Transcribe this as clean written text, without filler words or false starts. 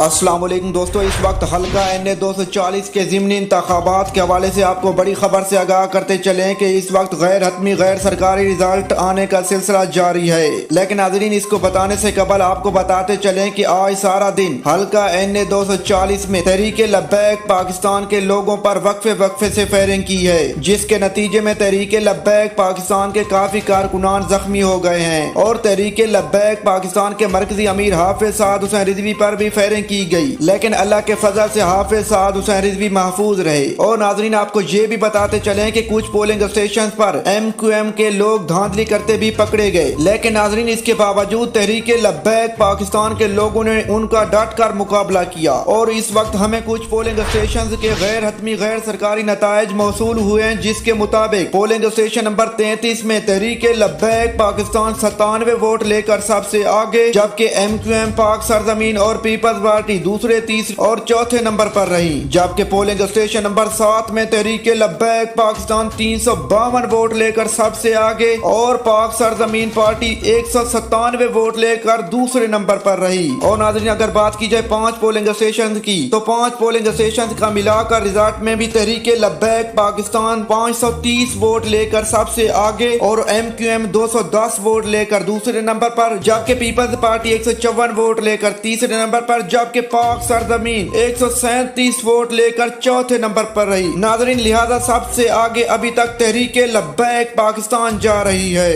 السلام علیکم دوستو، اس وقت حلقہ NA-240 کے ضمنی انتخابات کے حوالے سے آپ کو بڑی خبر سے آگاہ کرتے چلیں کہ اس وقت غیر حتمی غیر سرکاری رزلٹ آنے کا سلسلہ جاری ہے، لیکن ناظرین اس کو بتانے سے قبل آپ کو بتاتے چلیں کہ آج سارا دن حلقہ NA-240 میں تحریک لبیک پاکستان کے لوگوں پر وقفے سے فائرنگ کی ہے، جس کے نتیجے میں تحریک لبیک پاکستان کے کافی کارکنان زخمی ہو گئے ہیں اور تحریک لبیک پاکستان کے مرکزی امیر حافظ سعد حسین رضوی پر بھی فائرنگ کی گئی، لیکن اللہ کے فضل سے حافظ سعد حسین رضوی محفوظ رہے۔ اور ناظرین آپ کو یہ بھی بتاتے چلیں کہ کچھ پولنگ اسٹیشن پر MQM کے لوگ دھاندلی کرتے بھی پکڑے گئے، لیکن ناظرین اس کے باوجود تحریک لبیک پاکستان کے لوگوں نے ان کا ڈٹ کر مقابلہ کیا اور اس وقت ہمیں کچھ پولنگ اسٹیشن کے غیر حتمی غیر سرکاری نتائج موصول ہوئے ہیں، جس کے مطابق پولنگ اسٹیشن نمبر 33 میں تحریک لبیک پاکستان 97 ووٹ لے کر سب سے آگے، جبکہ MQM پاک سرزمین اور پیپلز پارٹی دوسرے، تیسرے اور چوتھے نمبر پر رہی، جبکہ پولنگ اسٹیشن نمبر 7 میں تحریک لبیک پاکستان 352 ووٹ لے کر سب سے آگے اور پاک سرزمین پارٹی 197 ووٹ لے کر دوسرے نمبر پر رہی۔ اور ناظرین اگر بات کی جائے 5 پولنگ اسٹیشن کی تو 5 پولنگ اسٹیشن کا ملا کر رزلٹ میں بھی تحریک لبیک پاکستان 530 ووٹ لے کر سب سے آگے اور MQM 210 ووٹ لے کر دوسرے نمبر پر، جبکہ پیپلز پارٹی 154 ووٹ لے کر تیسرے نمبر پر، جبکہ پاک سرزمین 137 ووٹ لے کر چوتھے نمبر پر رہی۔ ناظرین لہذا سب سے آگے ابھی تک تحریک لبیک پاکستان جا رہی ہے۔